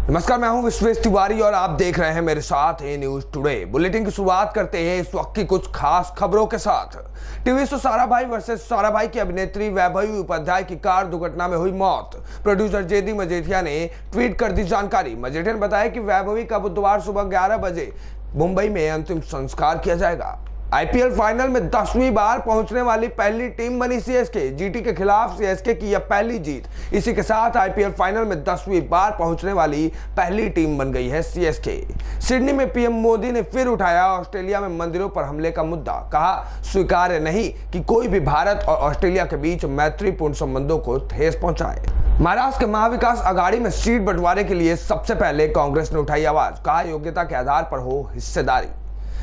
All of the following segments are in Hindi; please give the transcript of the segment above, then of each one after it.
नमस्कार, मैं हूं विश्वेश तिवारी और आप देख रहे हैं मेरे साथ ए न्यूज टुडे। बुलेटिन की शुरुआत करते हैं इस वक्त की कुछ खास खबरों के साथ। TV show Sarabhai versus Sarabhai की अभिनेत्री वैभवी उपाध्याय की कार दुर्घटना में हुई मौत। प्रोड्यूसर जेडी मजेठिया ने ट्वीट कर दी जानकारी। मजेठिया ने बताया कि वैभवी का बुधवार सुबह 11 बजे मुंबई में अंतिम संस्कार किया जाएगा। आईपीएल फाइनल में 10वीं बार पहुंचने वाली पहली टीम बनी सीएसके। जीटी के खिलाफ सीएसके की यह पहली जीत। इसी के साथ आईपीएल फाइनल में 10वीं बार पहुंचने वाली पहली टीम बन गई है सीएसके। सिडनी में पीएम मोदी ने फिर उठाया ऑस्ट्रेलिया में मंदिरों पर हमले का मुद्दा। कहा, स्वीकार्य नहीं कि कोई भी भारत और ऑस्ट्रेलिया के बीच मैत्रीपूर्ण संबंधों को ठेस पहुंचाए। महाराष्ट्र के महाविकास अघाड़ी में सीट बंटवारे के लिए सबसे पहले कांग्रेस ने उठाई आवाज। कहा, योग्यता के आधार पर हो हिस्सेदारी।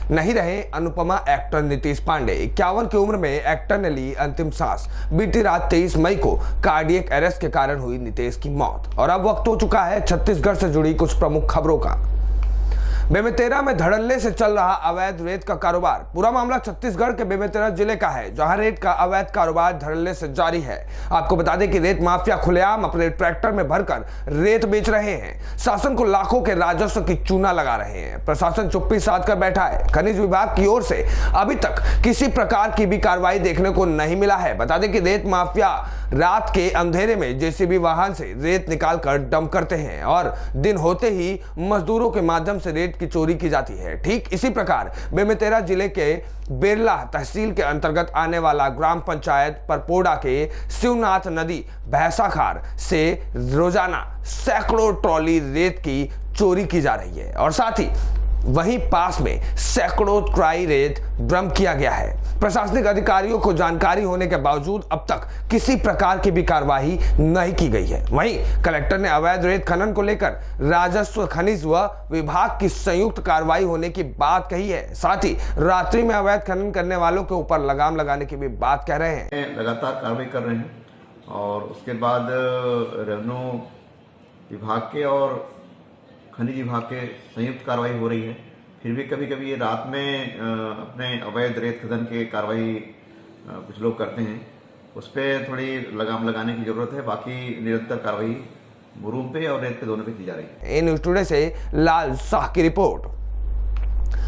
नहीं रहे अनुपमा एक्टर नीतीश पांडे। 51 की उम्र में एक्टर ने ली अंतिम सांस। बीती रात 23 मई को कार्डियक अरेस्ट के कारण हुई नीतीश की मौत। और अब वक्त हो चुका है छत्तीसगढ़ से जुड़ी कुछ प्रमुख खबरों का। बेमेतरा में धड़ल्ले से चल रहा अवैध रेत का कारोबार। पूरा मामला छत्तीसगढ़ के बेमेतरा जिले का है, जहां रेत का अवैध कारोबार धड़ल्ले से जारी है। आपको बता दें कि रेत माफिया खुलेआम अपने ट्रैक्टर में भरकर रेत बेच रहे हैं। शासन को लाखों के राजस्व की चूना लगा रहे हैं। प्रशासन चुप्पी साध कर बैठा है। खनिज विभाग की ओर से अभी तक किसी प्रकार की भी कार्रवाई देखने को नहीं मिला है। बता दें कि रेत माफिया रात के अंधेरे में जेसीबी वाहन से रेत निकालकर डंप करते हैं और दिन होते ही मजदूरों के माध्यम से रेत की चोरी की जाती है। ठीक इसी प्रकार बेमेतरा जिले के बेरला तहसील के अंतर्गत आने वाला ग्राम पंचायत परपोड़ा के शिवनाथ नदी भैंसाखार से रोजाना सैकड़ों ट्रॉली रेत की चोरी की जा रही है और साथ ही वहीं पास में सैकड़ों ट्राई रेत ड्रम किया गया है। प्रशासनिक अधिकारियों को जानकारी होने के बावजूद अब तक किसी प्रकार की भी कार्रवाई नहीं की गई है। वहीं कलेक्टर ने अवैध रेत खनन को लेकर राजस्व, खनिज व विभाग की संयुक्त कार्रवाई होने की बात कही है। साथ ही रात्रि में अवैध खनन करने वालों के ऊपर लगाम लगाने की भी बात कह रहे हैं। लगातार कार्रवाई कर रहे हैं और उसके बाद रेवेन्यू विभाग के और खनिज विभाग के संयुक्त कार्रवाई हो रही है। फिर भी कभी कभी ये रात में अपने अवैध रेत खनन के कार्रवाई कुछ लोग करते हैं, उस पर थोड़ी लगाम लगाने की जरूरत है। बाकी निरंतर कार्रवाई मुरूम पे और रेत पे दोनों पे की जा रही है। ए न्यूज टुडे से लाल शाह की रिपोर्ट।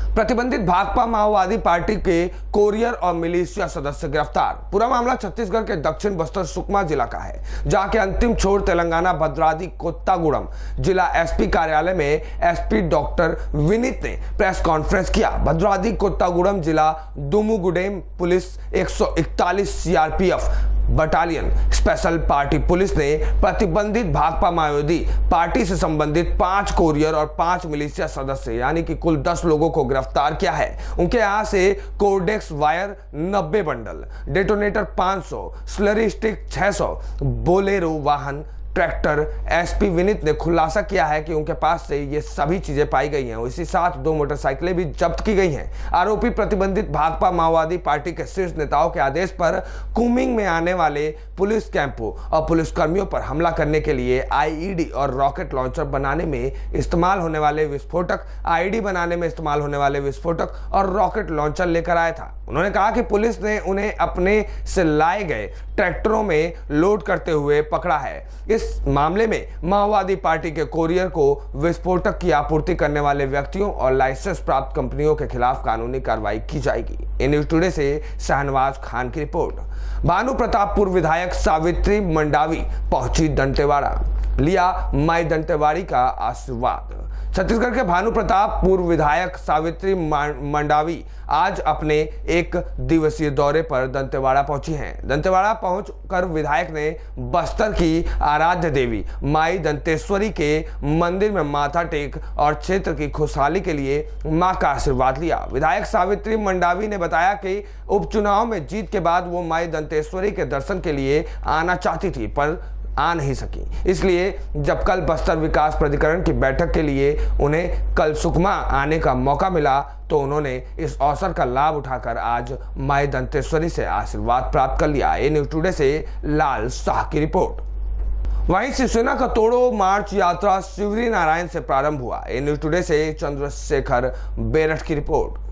प्रतिबंधित भाकपा माओवादी पार्टी के कोरियर और मिलिशिया सदस्य गिरफ्तार। पूरा मामला छत्तीसगढ़ के दक्षिण बस्तर सुकमा जिला का है, जहां के अंतिम छोर तेलंगाना भद्राद्री कोत्तागुड़म जिला एसपी कार्यालय में एसपी डॉक्टर विनीत ने प्रेस कॉन्फ्रेंस किया। भद्राद्री कोत्तागुड़म जिला Dummugudem police 141 CRPF battalion special party police ने प्रतिबंधित भाकपा माओवादी पार्टी से संबंधित 5 कोरियर और 5 मिलिशिया सदस्य यानी कि कुल 10 लोगों को गिरफ्तार किया है। उनके यहां से Cordtex wire 90 bundle, detonator 500, slurry stick 600, Bolero वाहन, ट्रैक्टर। एसपी विनीत ने खुलासा किया है कि उनके पास से ये सभी चीजें पाई गई हैं। इसी साथ 2 मोटरसाइकिलें भी जब्त की गई हैं। आरोपी प्रतिबंधित भाकपा माओवादी पार्टी के शीर्ष नेताओं के आदेश पर कुमिंग में आने वाले पुलिस कैंपों और पुलिसकर्मियों पर हमला करने के लिए आईईडी और रॉकेट लॉन्चर बनाने में इस्तेमाल होने वाले विस्फोटक, आईईडी बनाने में इस्तेमाल होने वाले विस्फोटक और रॉकेट लॉन्चर लेकर आया था। उन्होंने कहा कि पुलिस ने उन्हें अपने से लाए गए ट्रैक्टरों में लोड करते हुए पकड़ा है। इस मामले में माओवादी पार्टी के कोरियर को विस्फोटक की आपूर्ति करने वाले व्यक्तियों और लाइसेंस प्राप्त कंपनियों के खिलाफ कानूनी कार्रवाई की जाएगी। ए न्यूज टुडे से शहनवाज खान की रिपोर्ट। भानु प्रतापपुर विधायक सावित्री मंडावी पहुंची दंतेवाड़ा, लिया माई दंतेवाड़ी का आशीर्वाद। छत्तीसगढ़ के भानु प्रतापपुर विधायक सावित्री मंडावी आज अपने 1 दिवसीय दौरे पर दंतेवाड़ा पहुंची हैं। दंतेवाड़ा पहुंचकर विधायक ने बस्तर की आराध्य देवी माई दंतेश्वरी के मंदिर में माथा टेक और क्षेत्र की खुशहाली के लिए मां का आशीर्वाद लिया। विधायक सावित्री मंडावी ने बताया कि उपचुनाव में जीत के बाद वो माई दंतेश्वरी के दर्शन के लिए आना चाहती थी पर आ नहीं सकी। इसलिए जब कल बस्तर विकास प्राधिकरण की बैठक के लिए उन्हें कल सुकमा आने का मौका मिला तो उन्होंने इस अवसर का लाभ उठाकर आज माई दंतेश्वरी से आशीर्वाद प्राप्त कर लिया। ए न्यूज टुडे से लाल शाह की रिपोर्ट। वहीं शिवसेना का तोड़ो मार्च यात्रा शिवरी नारायण से प्रारंभ हुआ। ए न्यूज टुडे से चंद्रशेखर बेरठ की रिपोर्ट।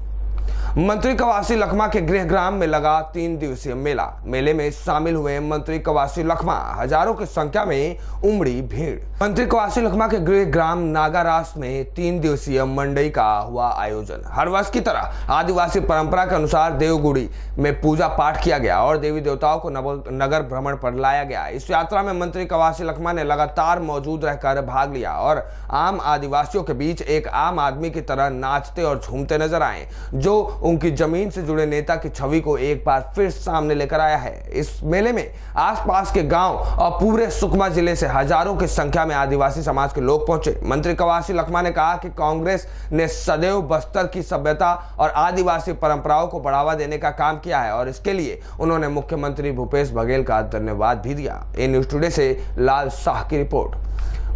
मंत्री कवासी लखमा के गृह ग्राम में लगा 3 दिवसीय मेला। मेले में शामिल हुए मंत्री कवासी लखमा, हजारों की संख्या में उमड़ी भीड़। मंत्री कवासी लखमा के गृह ग्राम नागारास में 3 दिवसीय मंडई का हुआ आयोजन। हर वर्ष की तरह आदिवासी परंपरा के अनुसार देवगुड़ी में पूजा पाठ किया गया और देवी देवताओं को नगर भ्रमण पर लाया गया। इस यात्रा में मंत्री कवासी लखमा ने लगातार मौजूद रहकर भाग लिया और आम आदिवासियों के बीच एक आम आदमी की तरह नाचते और झूमते नजर आए, जो उनकी जमीन से जुड़े नेता की छवि को एक बार फिर सामने लेकर आया है। इस मेले में आसपास के गांव और पूरे सुकमा जिले से हजारों की संख्या में आदिवासी समाज के लोग पहुंचे। मंत्री कवासी लखमा ने कहा कि कांग्रेस ने सदैव बस्तर की सभ्यता और आदिवासी परंपराओं को बढ़ावा देने का काम किया है और इसके लिए उन्होंने मुख्यमंत्री भूपेश बघेल का धन्यवाद भी दिया। ए न्यूज़ टुडे से लाल शाह की रिपोर्ट।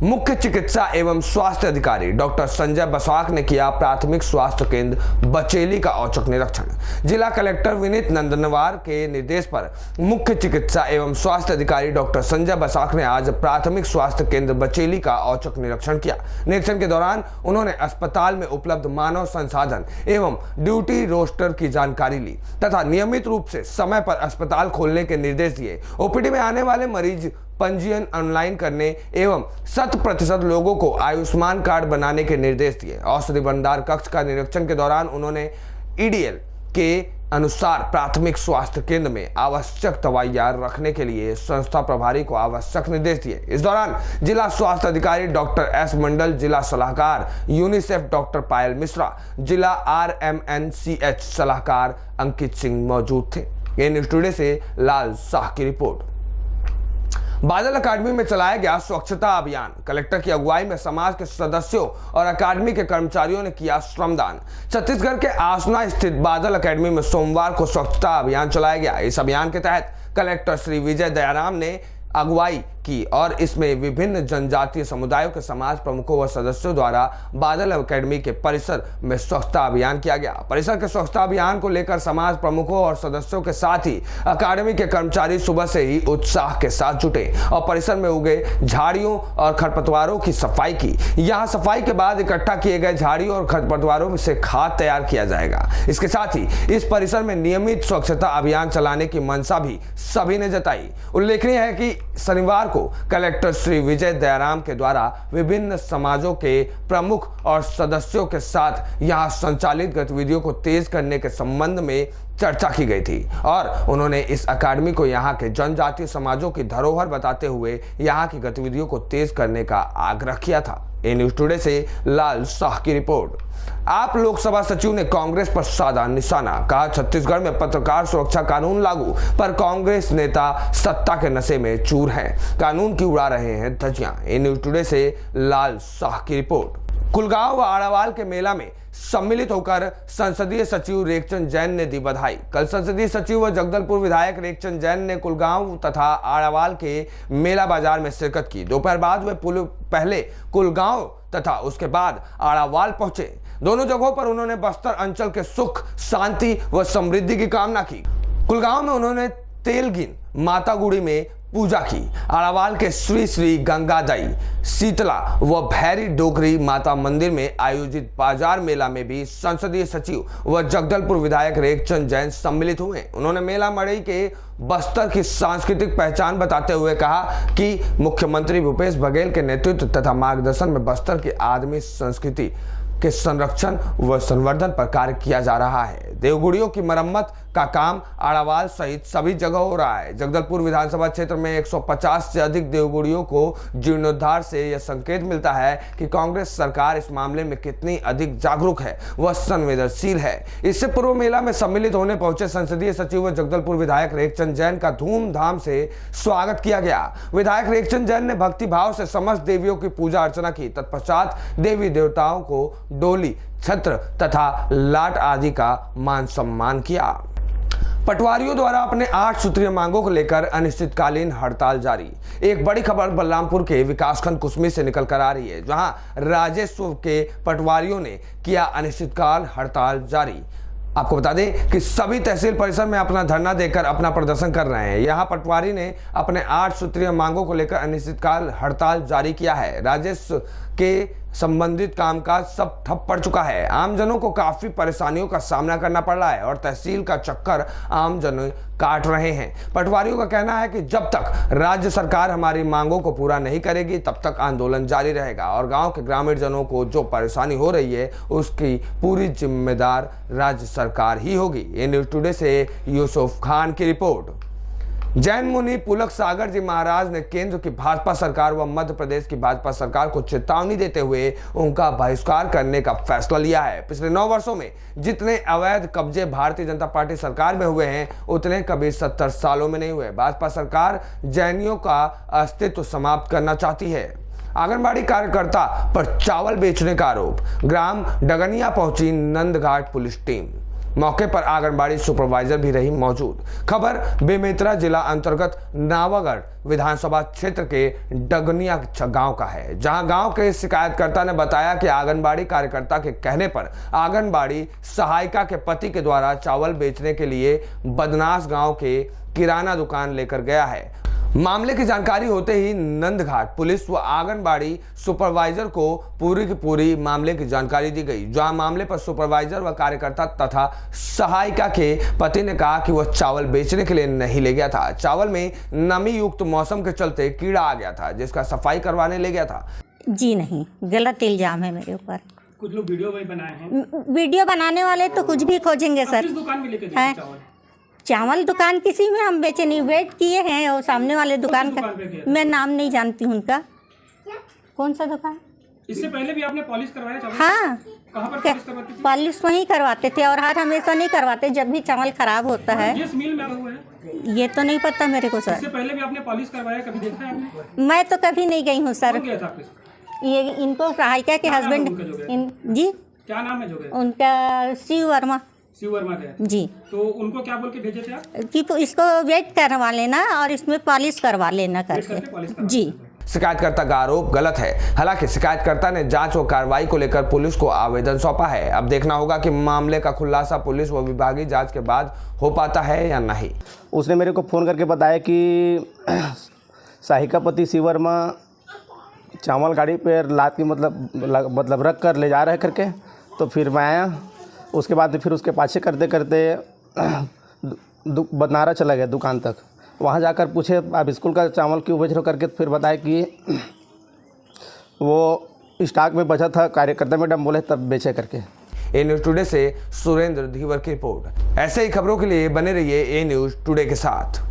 मुख्य चिकित्सा एवं स्वास्थ्य अधिकारी डॉक्टर संजय बसाक ने किया प्राथमिक स्वास्थ्य केंद्र बचेली का औचक निरीक्षण। जिला कलेक्टर विनीत नंदनवार के निर्देश पर मुख्य चिकित्सा एवं स्वास्थ्य अधिकारी डॉक्टर संजय बसाक ने आज प्राथमिक स्वास्थ्य केंद्र बचेली का औचक निरीक्षण किया। निरीक्षण के दौरान उन्होंने अस्पताल में उपलब्ध मानव संसाधन एवं ड्यूटी रोस्टर की जानकारी ली तथा नियमित रूप से समय पर अस्पताल खोलने के निर्देश दिए। ओपीडी में आने वाले मरीज पंजीयन ऑनलाइन करने एवं 100% लोगों को आयुष्मान कार्ड बनाने के निर्देश दिए। औषधि भंडार कक्ष का निरीक्षण के दौरान उन्होंने ईडीएल के अनुसार प्राथमिक स्वास्थ्य केंद्र में आवश्यक दवाइयां रखने के लिए संस्था प्रभारी को आवश्यक निर्देश दिए। इस दौरान जिला स्वास्थ्य अधिकारी डॉक्टर एस मंडल, जिला सलाहकार यूनिसेफ डॉक्टर पायल मिश्रा, जिला RMNCH सलाहकार अंकित सिंह मौजूद थे। ये न्यूज़ टुडे से लाल शाह की रिपोर्ट। बादल अकादमी में चलाया गया स्वच्छता अभियान। कलेक्टर की अगुवाई में समाज के सदस्यों और अकादमी के कर्मचारियों ने किया श्रमदान। छत्तीसगढ़ के आसना स्थित बादल अकादमी में सोमवार को स्वच्छता अभियान चलाया गया। इस अभियान के तहत कलेक्टर श्री विजय दयाराम ने अगुवाई की और इसमें विभिन्न जनजातीय समुदायों के समाज प्रमुखों व सदस्यों द्वारा बादल अकादमी के परिसर में स्वच्छता अभियान किया गया। परिसर के स्वच्छता अभियान को लेकर समाज प्रमुखों और सदस्यों के साथ ही अकादमी के कर्मचारी सुबह से ही उत्साह के साथ जुटे और परिसर में उगे झाड़ियों और खरपतवारों की सफाई की। यहाँ सफाई के बाद इकट्ठा किए गए झाड़ियों और खरपतवारों से खाद तैयार किया जाएगा। इसके साथ ही इस परिसर में नियमित स्वच्छता अभियान चलाने की मंशा भी सभी ने जताई। उल्लेखनीय है कि शनिवार को कलेक्टर श्री विजय दयाराम के द्वारा विभिन्न समाजों के प्रमुख और सदस्यों के साथ यहां संचालित गतिविधियों को तेज करने के संबंध में चर्चा की गई थी और उन्होंने इस अकादमी को यहां के जनजातीय समाजों की धरोहर बताते हुए यहां की गतिविधियों को तेज करने का आग्रह किया था। ए न्यूज़ टुडे से लाल शाह की रिपोर्ट। आप लोकसभा सचिव ने कांग्रेस पर साधा निशाना, कहा छत्तीसगढ़ में पत्रकार सुरक्षा कानून लागू पर कांग्रेस नेता सत्ता के नशे में चूर हैं, कानून की उड़ा रहे हैं धज्जियां। ए न्यूज़ टुडे से लाल शाह की रिपोर्ट। कुलगांव व आड़ावाल के मेला में सम्मिलित होकर संसदीय सचिव रेखचंद जैन ने दी बधाई। कल संसदीय सचिव व जगदलपुर विधायक रेखचंद जैन ने कुलगांव तथा आड़ावाल के मेला बाजार में शिरकत की। दोपहर बाद वे पहले कुलगांव तथा उसके बाद आड़ावाल पहुंचे। दोनों जगहों पर उन्होंने बस्तर अंचल के सुख, शांति व समृद्धि की कामना की। कुलगांव में उन्होंने तेलगिन मातागुड़ी में पूजा की। आड़ावाल के श्री श्री गंगादाई, शीतला व भैरी डोगरी माता मंदिर में आयोजित बाजार मेला में भी संसदीय सचिव व जगदलपुर विधायक रेखचंद जैन सम्मिलित हुए। उन्होंने मेला मड़ई के बस्तर की सांस्कृतिक पहचान बताते हुए कहा कि मुख्यमंत्री भूपेश बघेल के नेतृत्व तथा मार्गदर्शन में बस्तर की आदिमी संस्कृति के संरक्षण व संवर्धन पर कार्य किया जा रहा है। देवगुड़ियों की मरम्मत का काम आड़ावाल सहित सभी जगह हो रहा है। जगदलपुर विधानसभा क्षेत्र में 150 से अधिक देवगुड़ियों को जीर्णोद्धार से यह संकेत मिलता है कि कांग्रेस सरकार इस मामले में कितनी अधिक जागरूक है व संवेदनशील है। इससे पूर्व मेला में सम्मिलित होने पहुंचे संसदीय सचिव व जगदलपुर विधायक रेखचंद जैन का धूमधाम से स्वागत किया गया। विधायक रेखचंद जैन ने भक्ति भाव से समस्त देवियों की पूजा अर्चना की। तत्पश्चात देवी देवताओं को डोली, छत्र तथा लाट आदि का मान सम्मान किया। पटवारियों द्वारा अपने 8 सूत्रीय मांगों को लेकर अनिश्चितकालीन हड़ताल जारी। एक बड़ी खबर बलरामपुर के विकासखंड कुसमी से निकल कर आ रही है, जहां राजस्व के पटवारियों ने किया अनिश्चितकाल हड़ताल जारी। आपको बता दें कि सभी तहसील परिसर में अपना धरना देकर अपना प्रदर्शन कर रहे हैं। यहां पटवारी ने अपने 8 सूत्रीय मांगों को लेकर अनिश्चितकाल हड़ताल जारी किया है। राजस्व के संबंधित कामकाज सब ठप पड़ चुका है। आमजनों को काफी परेशानियों का सामना करना पड़ रहा है और तहसील का चक्कर आमजन काट रहे हैं। पटवारियों का कहना है कि जब तक राज्य सरकार हमारी मांगों को पूरा नहीं करेगी तब तक आंदोलन जारी रहेगा और गांव के ग्रामीण जनों को जो परेशानी हो रही है उसकी पूरी जिम्मेदार राज्य सरकार ही होगी। ये न्यूज़ टुडे से यूसुफ खान की रिपोर्ट। जैन मुनि पुलक सागर जी महाराज ने केंद्र की भाजपा सरकार व मध्य प्रदेश की भाजपा सरकार को चेतावनी देते हुए उनका बहिष्कार करने का फैसला लिया है। पिछले 9 वर्षों में जितने अवैध कब्जे भारतीय जनता पार्टी सरकार में हुए हैं उतने कभी 70 सालों में नहीं हुए। भाजपा सरकार जैनियों का अस्तित्व समाप्त करना चाहती है। आंगनबाड़ी कार्यकर्ता पर चावल बेचने का आरोप। ग्राम डगनिया पहुंची नंदघाट पुलिस टीम। मौके पर आंगनबाड़ी सुपरवाइजर भी रही मौजूद। खबर बेमेतरा जिला अंतर्गत नावागढ़ विधानसभा क्षेत्र के डगनिया गांव का है, जहां गांव के शिकायतकर्ता ने बताया कि आंगनबाड़ी कार्यकर्ता के कहने पर आंगनबाड़ी सहायिका के पति के द्वारा चावल बेचने के लिए बदनास गांव के किराना दुकान लेकर गया है। मामले की जानकारी होते ही नंदघाट पुलिस व आंगनबाड़ी सुपरवाइजर को पूरी की पूरी मामले की जानकारी दी गई, जहां मामले पर सुपरवाइजर व कार्यकर्ता तथा सहायिका के पति ने कहा कि वह चावल बेचने के लिए नहीं ले गया था। चावल में नमी युक्त मौसम के चलते कीड़ा आ गया था जिसका सफाई करवाने ले गया था। जी नहीं, गलत इल्जाम है मेरे ऊपर। कुछ लोग वीडियो भी बनाए हैं। वीडियो बनाने वाले तो कुछ भी खोजेंगे सर। किस दुकान में लेके गए हैं? चावल? चावल दुकान किसी में हम बेचे नहीं, वेट किए हैं और सामने वाले दुकान का दुकान पे गए? मैं नाम नहीं जानती हूँ उनका। कौन सा दुकान? इससे पहले भी आपने पॉलिश करवाया चावल? हाँ, कहाँ पर पॉलिश करवाती थी? पॉलिश वहीं करवाते थे और हर हमेशा नहीं करवाते, जब भी चावल खराब होता है। जिस मिल में हुआ है? ये तो नहीं पता मेरे को सर। इससे पहले भी आपने पॉलिश करवाया, कभी देखा है आपने? मैं तो कभी नहीं गई हूँ सर। कौन गया था आपके साथ? ये इनको सहायिका के क्या नाम है हस्बैंड उनका जो गया? जी, क्या नाम है जो गए? उनका शिव वर्मा शिव वर्मा गए। जी। तो उनको क्या बोल के भेजे थे आप? कि इसको वेट करवा लेना और इसमें पॉलिश करवा लेना वेट करके पॉलिश करके। करवा जी। शिकायतकर्ता का आरोप गलत है। हालांकि शिकायतकर्ता ने जांच व कार्रवाई को लेकर पुलिस को आवेदन सौंपा है। अब देखना होगा कि मामले का खुलासा पुलिस व विभागीय जांच के बाद हो पाता है या नहीं। उसने मेरे को फ़ोन करके बताया कि सहायिका पति शिव वर्मा चावल गाड़ी पर लाद के मतलब रख कर ले जा रहे करके। तो फिर मैं आया, उसके बाद फिर उसके पाछे करते करते बदनारा चला गया दुकान तक। वहाँ जाकर पूछे आप स्कूल का चावल क्यों बेच रहे हो करके, फिर बताया कि वो स्टॉक में बचा था, कार्यकर्ता मैडम बोले तब बेचे करके। ए न्यूज़ टुडे से सुरेंद्र धीवर की रिपोर्ट। ऐसे ही खबरों के लिए बने रहिए ए न्यूज़ टुडे के साथ।